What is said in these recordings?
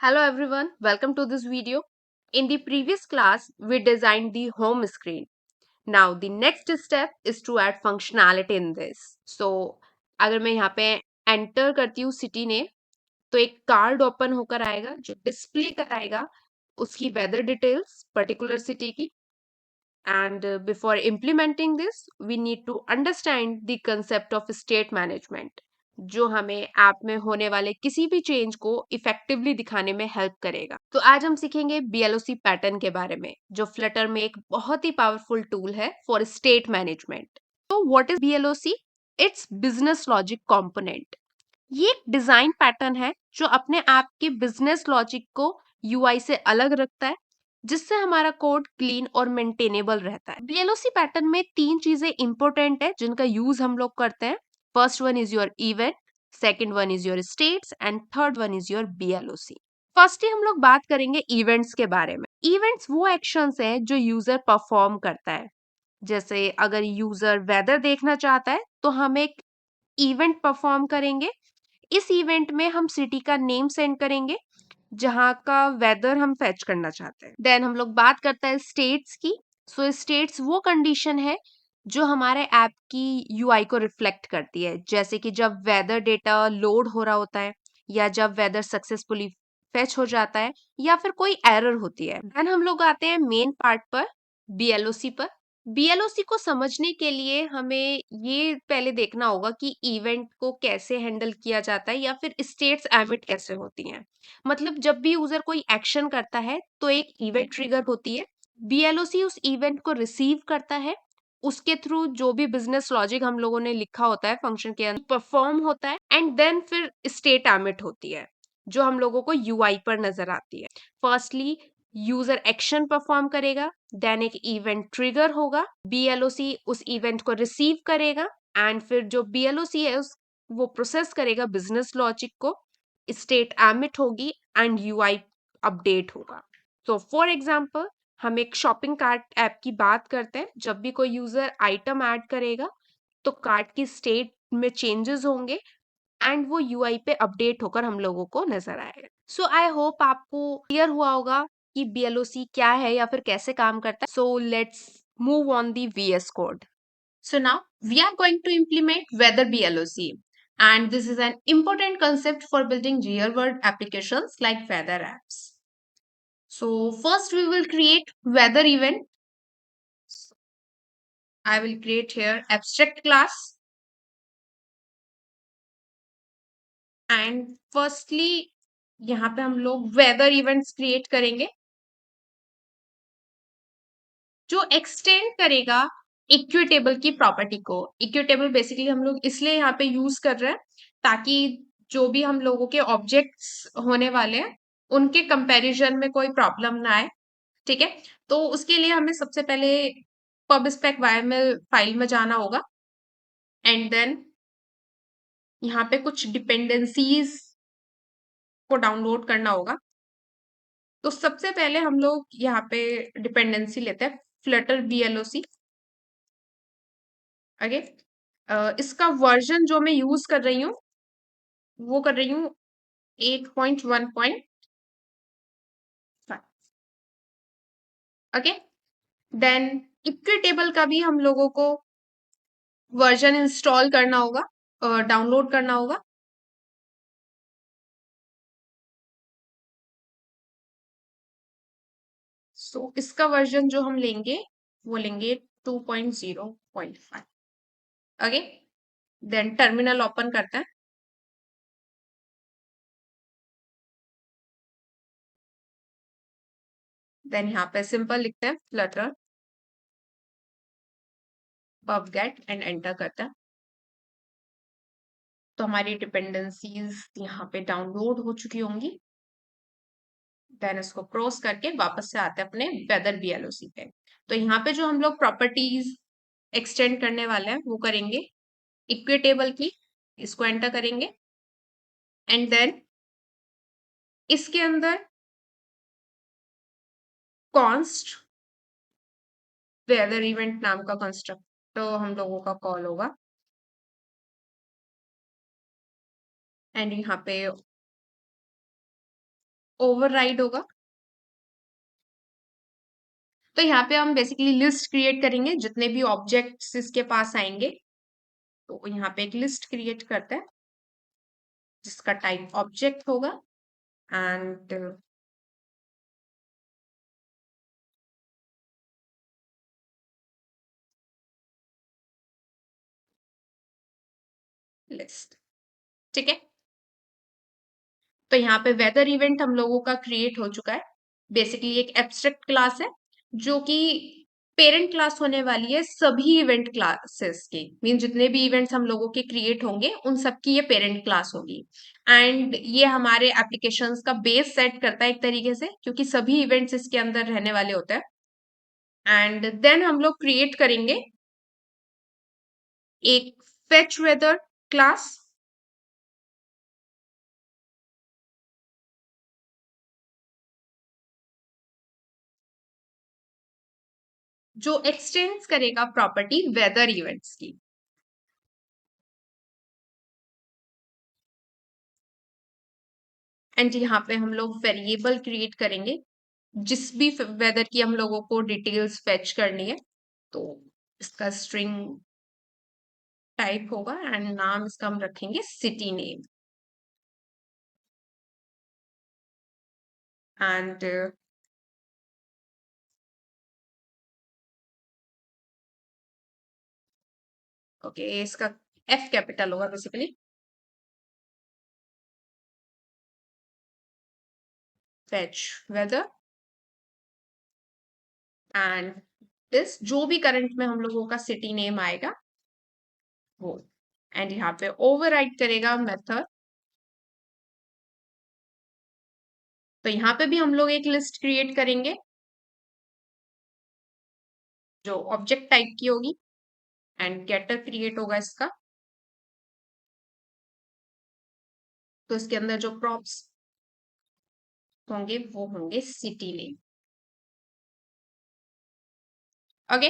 Hello everyone, welcome to this video. In the previous class, we designed the home screen. Now the next step is to add functionality in this. So अगर मैं यहाँ पे enter करती हूँ city name तो एक card open होकर आएगा जो डिस्प्ले कराएगा उसकी वेदर डिटेल्स पर्टिकुलर सिटी की. And before implementing this, we need to understand the concept of state management, जो हमें ऐप में होने वाले किसी भी चेंज को इफेक्टिवली दिखाने में हेल्प करेगा. तो आज हम सीखेंगे बीएलओसी पैटर्न के बारे में, जो फ्लटर में एक बहुत ही पावरफुल टूल है फॉर स्टेट मैनेजमेंट. तो what is BLOC? It's business logic component. ये एक डिजाइन पैटर्न है जो अपने आप के बिजनेस लॉजिक को यूआई से अलग रखता है, जिससे हमारा कोड क्लीन और मेंटेनेबल रहता है. बीएलओसी पैटर्न में तीन चीजें इंपॉर्टेंट है जिनका यूज हम लोग करते हैं. First one is your event, second one is your states and third one is your BLOC. First ही हम लोग बात करेंगे इवेंट्स के बारे में. इवेंट्स वो एक्शंस है जो यूजर परफॉर्म करता है. जैसे अगर यूजर वेदर देखना चाहता है तो हम एक इवेंट परफॉर्म करेंगे. इस इवेंट में हम सिटी का नेम सेंड करेंगे जहां का वेदर हम फेच करना चाहते हैं. देन हम लोग बात करते हैं स्टेट्स की. सो स्टेट्स वो कंडीशन है जो हमारे ऐप की यूआई को रिफ्लेक्ट करती है, जैसे कि जब वेदर डेटा लोड हो रहा होता है या जब वेदर सक्सेसफुली फेच हो जाता है या फिर कोई एरर होती है. देन हम लोग आते हैं मेन पार्ट पर, बीएलओसी पर. बीएलओसी को समझने के लिए हमें ये पहले देखना होगा कि इवेंट को कैसे हैंडल किया जाता है या फिर स्टेट्स एमिट कैसे होती हैं. मतलब जब भी यूजर कोई एक्शन करता है तो एक इवेंट ट्रिगर होती है. बीएलओसी उस इवेंट को रिसीव करता है, उसके थ्रू जो भी बिजनेस लॉजिक हम लोगों ने लिखा होता है फंक्शन के अंदर परफॉर्म होता है एंड देन फिर स्टेट एमिट होती है जो हम लोगों को यूआई पर नजर आती है. फर्स्टली यूजर एक्शन परफॉर्म करेगा, देन एक इवेंट ट्रिगर होगा, बीएलओसी उस इवेंट को रिसीव करेगा एंड फिर जो बीएलओसी है उस वो प्रोसेस करेगा बिजनेस लॉजिक को, स्टेट एमिट होगी एंड यूआई अपडेट होगा. तो फॉर एग्जांपल हम एक शॉपिंग कार्ट ऐप की बात करते हैं. जब भी कोई यूजर आइटम ऐड करेगा तो कार्ट की स्टेट में चेंजेस होंगे एंड वो यूआई पे अपडेट होकर हम लोगों को नजर आएगा. सो आई होप आपको क्लियर हुआ होगा कि बीएलओसी क्या है या फिर कैसे काम करता है. So let's move on the VS code. So now we are going to implement weather BLOC, and this is an important concept for building real world applications like weather apps. So first we will create weather event. I will create here abstract class, and firstly यहाँ पे हम लोग weather events create करेंगे जो extend करेगा equitable की property को. Equitable basically हम लोग इसलिए यहाँ पे यूज कर रहे हैं ताकि जो भी हम लोगों के ऑब्जेक्ट्स होने वाले हैं उनके कंपैरिजन में कोई प्रॉब्लम ना आए. ठीक है, तो उसके लिए हमें सबसे पहले pubspec YML फाइल में जाना होगा एंड देन यहाँ पे कुछ डिपेंडेंसीज को डाउनलोड करना होगा. तो सबसे पहले हम लोग यहाँ पे डिपेंडेंसी लेते हैं फ्लटर BLOC. ओके, इसका वर्जन जो मैं यूज कर रही हूँ वो कर रही हूँ 8.1.5. ओके, देन इक्विटेबल का भी हम लोगों को वर्जन इंस्टॉल करना होगा, डाउनलोड करना होगा. सो इसका वर्जन जो हम लेंगे वो लेंगे 2.0.5. ओके, देन टर्मिनल ओपन करते हैं. देन यहाँ पे सिंपल लिखते हैं फ्लटर pubget एंड एंटर करते हैं. तो हमारी डिपेंडेंसीज यहाँ पे डाउनलोड हो चुकी होंगी. देन इसको क्रॉस करके वापस से आते हैं अपने वेदर बीएलओसी पे. तो यहाँ पे जो हम लोग प्रॉपर्टीज एक्सटेंड करने वाले हैं वो करेंगे इक्विटेबल की. इसको एंटर करेंगे एंड देन इसके अंदर कॉन्स्ट वेदर इवेंट नाम का कंस्ट्रक्ट तो हम लोगों का कॉल होगा एंड यहाँ पे ओवरराइड होगा। तो यहाँ पे हम बेसिकली लिस्ट क्रिएट करेंगे जितने भी ऑब्जेक्ट्स इसके पास आएंगे। तो यहाँ पे एक लिस्ट क्रिएट करते हैं जिसका टाइप ऑब्जेक्ट होगा एंड लिस्ट। ठीक है, तो यहाँ पे वेदर इवेंट हम लोगों का क्रिएट हो चुका है। बेसिकली एक एब्स्ट्रैक्ट क्लास है जो कि पेरेंट क्लास होने वाली है सभी इवेंट क्लासेस की। मीन जितने भी इवेंट्स हम लोगों के क्रिएट होंगे उन सबकी ये पेरेंट क्लास होगी। एंड ये हमारे एप्लीकेशंस का बेस सेट करता है एक तरीके से, क्योंकि सभी इवेंट्स इसके अंदर रहने वाले होते हैं। एंड देन हम लोग क्रिएट करेंगे एक फेच वेदर क्लास जो एक्सटेंड्स करेगा प्रॉपर्टी वेदर इवेंट्स की। एंड यहाँ पे हम लोग वेरिएबल क्रिएट करेंगे जिस भी वेदर की हम लोगों को डिटेल्स फेच करनी है। तो इसका स्ट्रिंग टाइप होगा एंड नाम इसका हम रखेंगे सिटी नेम। एंड ओके, इसका एफ कैपिटल होगा basically. Fetch weather and this जो भी करंट में हम लोगों का सिटी नेम आएगा वो। एंड यहाँ पे ओवरराइड करेगा मेथड। तो यहाँ पे भी हम लोग एक लिस्ट क्रिएट करेंगे जो ऑब्जेक्ट टाइप की होगी एंड गेटर क्रिएट होगा इसका। तो इसके अंदर जो प्रॉप्स होंगे वो होंगे city name. Okay,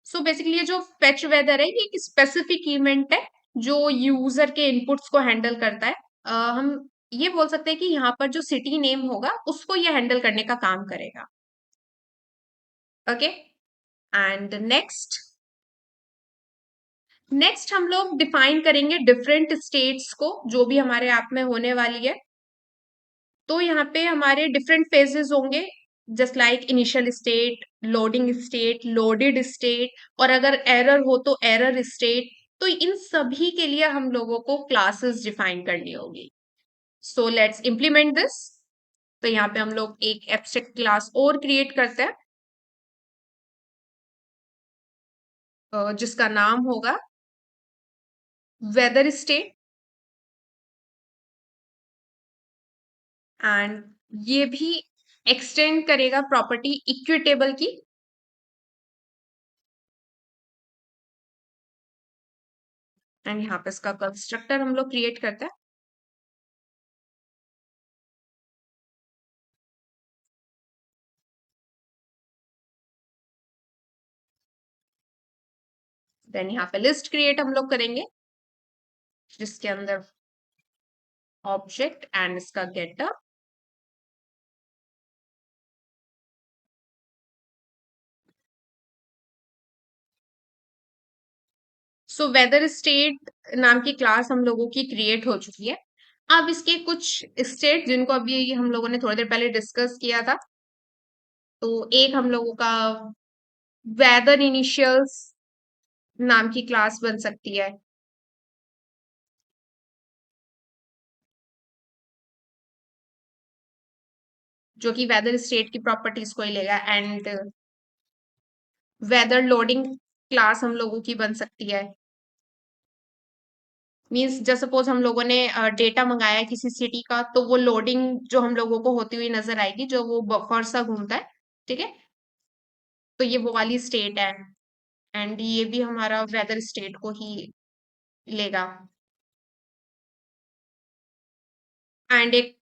so basically ये जो फेच वेदर है ये एक स्पेसिफिक इवेंट है जो यूजर के इनपुट्स को हैंडल करता है। हम ये बोल सकते हैं कि यहाँ पर जो सिटी नेम होगा उसको ये हैंडल करने का काम करेगा। ओके, एंड नेक्स्ट हम लोग डिफाइन करेंगे डिफरेंट स्टेट्स को जो भी हमारे ऐप में होने वाली है। तो यहाँ पे हमारे डिफरेंट फेजेस होंगे just like initial state, loading state, loaded state, और अगर एरर हो तो एरर स्टेट। तो इन सभी के लिए हम लोगों को क्लासेस डिफाइन करनी होगी। So let's implement this. तो यहाँ पे हम लोग एक एब्स्ट्रैक्ट क्लास और क्रिएट करते हैं जिसका नाम होगा वेदर स्टेट। एंड ये भी एक्सटेंड करेगा प्रॉपर्टी इक्विटेबल की। एंड यहाँ पे इसका कंस्ट्रक्टर हम लोग क्रिएट करते हैं। देन यहाँ पे लिस्ट क्रिएट हम लोग करेंगे जिसके अंदर ऑब्जेक्ट एंड इसका गेटर। सो वेदर स्टेट नाम की क्लास हम लोगों की क्रिएट हो चुकी है। अब इसके कुछ स्टेट जिनको अभी हम लोगों ने थोड़ी देर पहले डिस्कस किया था। तो एक हम लोगों का वेदर इनिशियल्स नाम की क्लास बन सकती है जो कि वेदर स्टेट की प्रॉपर्टीज को ही लेगा। एंड वेदर लोडिंग क्लास हम लोगों की बन सकती है। मीन्स जब सपोज हम लोगों ने डेटा मंगाया है किसी सिटी का तो वो लोडिंग जो हम लोगों को होती हुई नजर आएगी, जो वो बफर सा घूमता है। ठीक है, तो ये वो वाली स्टेट है। एंड ये भी हमारा वेदर स्टेट को ही लेगा। एंड एक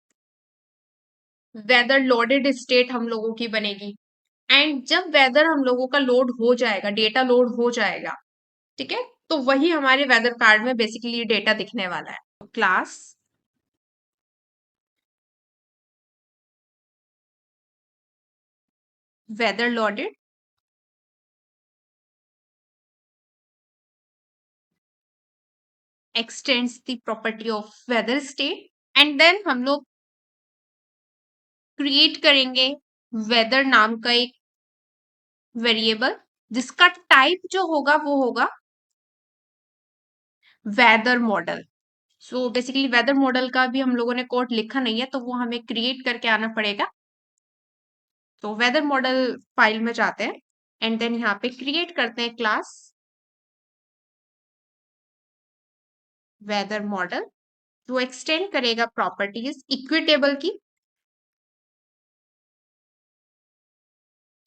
वेदर लोडेड स्टेट हम लोगों की बनेगी। एंड जब वेदर हम लोगों का लोड हो जाएगा, डेटा लोड हो जाएगा, ठीक है, तो वही हमारे वेदर कार्ड में बेसिकली डेटा दिखने वाला है। Class weather loaded, extends the property of weather state, and then हम लोग क्रिएट करेंगे वेदर नाम का एक वेरिएबल, जिसका टाइप जो होगा वो होगा weather model. So basically weather model का भी हम लोगों ने कोड लिखा नहीं है, तो वो हमें क्रिएट करके आना पड़ेगा। तो वेदर मॉडल फाइल में जाते हैं एंड देन यहाँ पे क्रिएट करते हैं क्लास वेदर मॉडल, जो एक्सटेंड करेगा प्रॉपर्टीज इक्विटेबल की।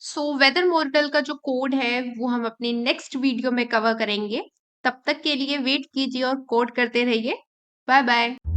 सो वेदर मॉडल का जो कोड है वो हम अपने नेक्स्ट वीडियो में कवर करेंगे। तब तक के लिए वेट कीजिए और कोड करते रहिए। Bye bye.